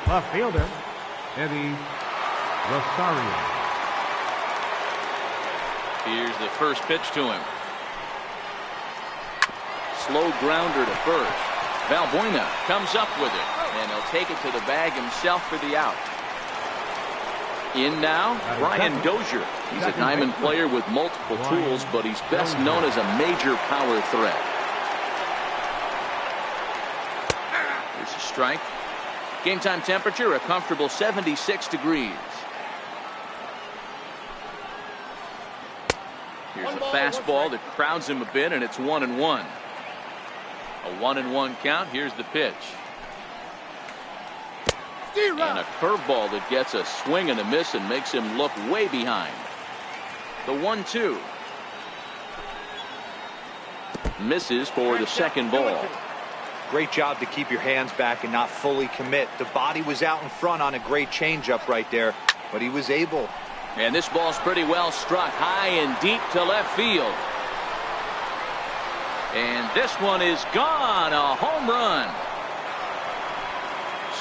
Left fielder, Eddie Rosario. Here's the first pitch to him. Slow grounder to first. Valbuena comes up with it, and he'll take it to the bag himself for the out. In now, Brian Dozier. He's a diamond player with multiple tools, but he's best known as a major power threat. Here's a strike. Game time temperature, a comfortable 76 degrees. Here's a fastball that crowds him a bit, and it's 1-1. A 1-1 count. Here's the pitch. And a curveball that gets a swing and a miss and makes him look way behind. The 1-2. Misses for the second ball. Great job to keep your hands back and not fully commit. The body was out in front on a great changeup right there, but he was able. And this ball's pretty well struck high and deep to left field. And this one is gone. A home run.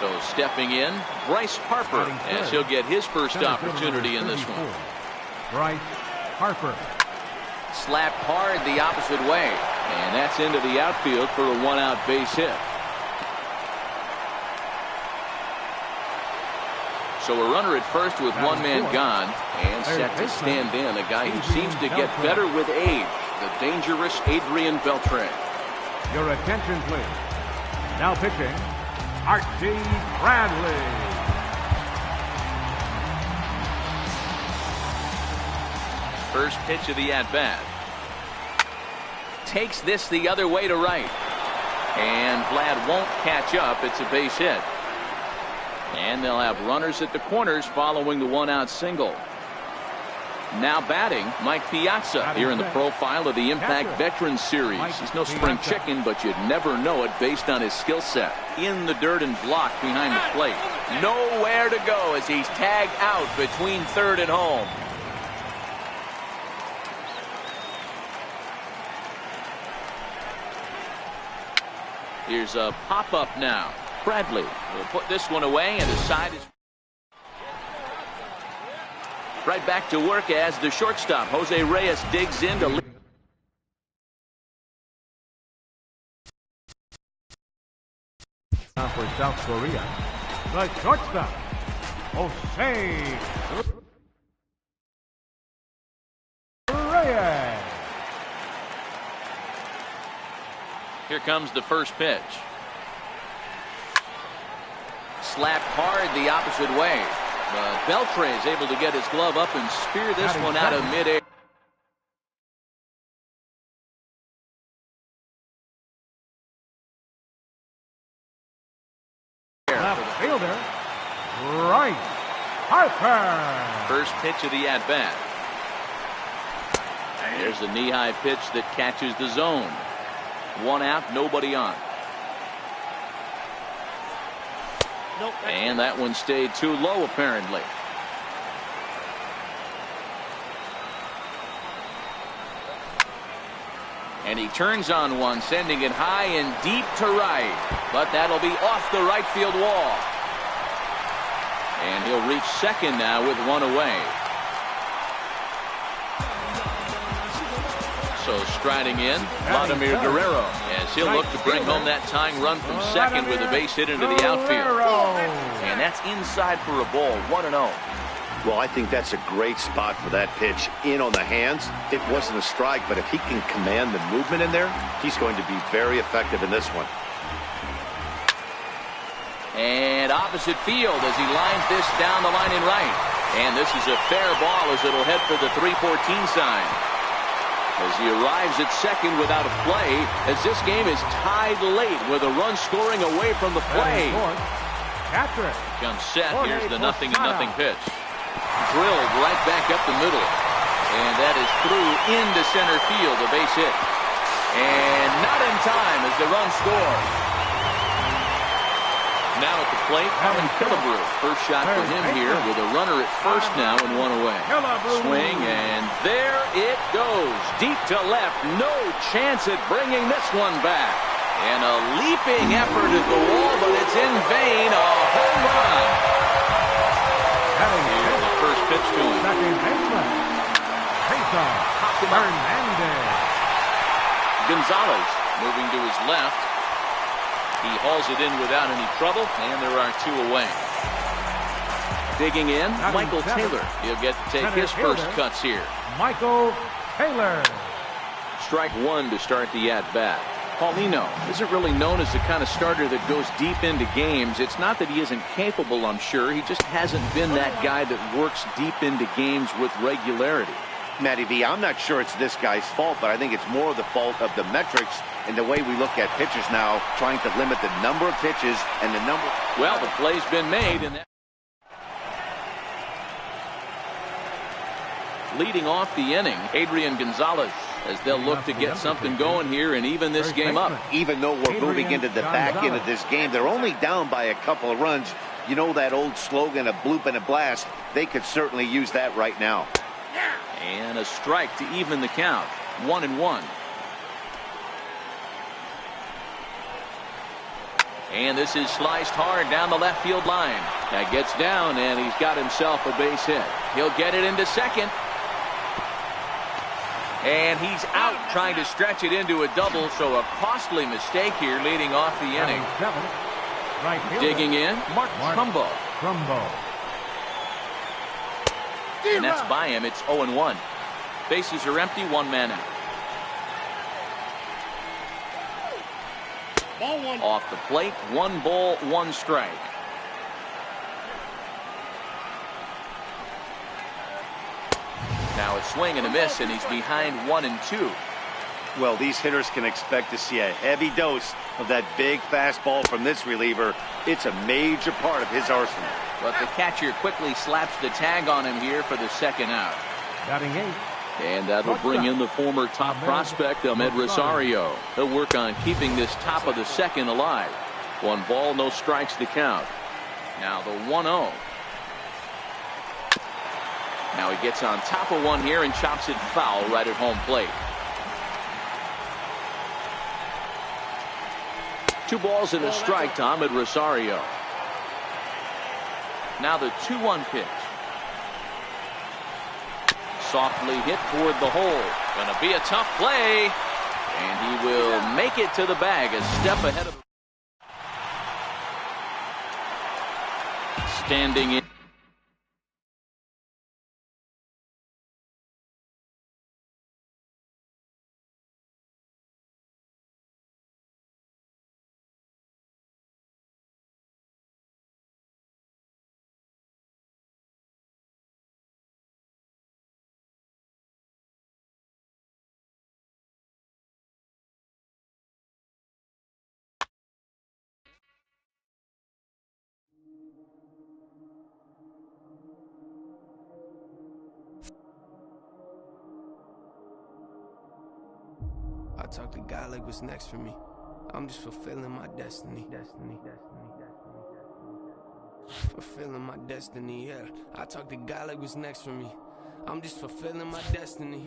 So stepping in, Bryce Harper, as he'll get his first opportunity in this one. Bryce Harper. Slapped hard the opposite way, and that's into the outfield for a one-out base hit. So a runner at first with one man gone, and set to stand in a guy who seems to get better with age, the dangerous Adrian Beltre. Your attention, please. Now pitching, Archie Bradley. First pitch of the at-bat. Takes this the other way to right. And Vlad won't catch up. It's a base hit. And they'll have runners at the corners following the one-out single. Now batting, Mike Piazza here in the profile of the Impact Veterans Series. He's no spring chicken, but you'd never know it based on his skill set. In the dirt and blocked behind the plate. Nowhere to go as he's tagged out between third and home. Here's a pop-up now. Bradley will put this one away, and the side is right back to work as the shortstop. Jose Reyes digs in to Now for South Korea, the shortstop, Jose Reyes. Here comes the first pitch. Slapped hard the opposite way. Beltre is able to get his glove up and spear this one out of midair. First pitch of the at-bat. There's a knee-high pitch that catches the zone. One out, nobody on. And that one stayed too low, apparently. And he turns on one, sending it high and deep to right. But that'll be off the right field wall. And he'll reach second now with one away. So striding in, Vladimir Guerrero, as he'll look to bring home that tying run from second with a base hit into the outfield. And that's inside for a ball, 1-0. Well, I think that's a great spot for that pitch. In on the hands, it wasn't a strike, but if he can command the movement in there, he's going to be very effective in this one. And opposite field as he lines this down the line in right. And this is a fair ball as it'll head for the 314 sign. As he arrives at second without a play, as this game is tied late with a run scoring away from the play. Comes set. Here's the 0-0 pitch. Drilled right back up the middle. And that is through into center field, a base hit. And not in time as the run scores. Now at the plate, Harmon Killebrew. First shot for him here with a runner at first now and one away. Swing, and there it goes. Deep to left. No chance at bringing this one back. And a leaping effort at the wall, but it's in vain. A home run. Here's the first pitch to him. Popped him up. Gonzalez moving to his left. He hauls it in without any trouble, and there are two away. Digging in, Michael Taylor. He'll get to take his first cuts here. Michael Taylor. Strike one to start the at-bat. Paulino isn't really known as the kind of starter that goes deep into games. It's not that he isn't capable, I'm sure. He just hasn't been that guy that works deep into games with regularity. Matty V, I'm not sure it's this guy's fault, but I think it's more the fault of the metrics and the way we look at pitchers now, trying to limit the number of pitches and the number. Well, the play's been made, and that leading off the inning, Adrian Gonzalez, as they'll look to get something going here and even this game up. Even though we're moving into the back end of this game, they're only down by a couple of runs. You know that old slogan, a bloop and a blast. They could certainly use that right now. And a strike to even the count. 1-1. And this is sliced hard down the left field line. That gets down, and he's got himself a base hit. He'll get it into second. And he's out trying to stretch it into a double, so a costly mistake here leading off the inning. Digging in, Mark Trumbo. And that's by him. It's 0-1. Bases are empty, one man out. Off the plate, 1 ball, 1 strike. Now a swing and a miss, and he's behind 1-2. Well, these hitters can expect to see a heavy dose of that big fastball from this reliever. It's a major part of his arsenal. But the catcher quickly slaps the tag on him here for the second out. Batting 8. And that'll bring in the former top prospect, Ahmed Rosario. He'll work on keeping this top of the second alive. 1 ball, no strikes to count. Now the 1-0. Now he gets on top of one here and chops it foul right at home plate. 2 balls and a strike to Ahmed Rosario. Now the 2-1 pitch. Softly hit toward the hole. Gonna be a tough play. And he will make it to the bag, a step ahead of. Standing in. I talk to God like what's next for me. I'm just fulfilling my destiny. Fulfilling my destiny, yeah. I talk to God like what's next for me. I'm just fulfilling my destiny.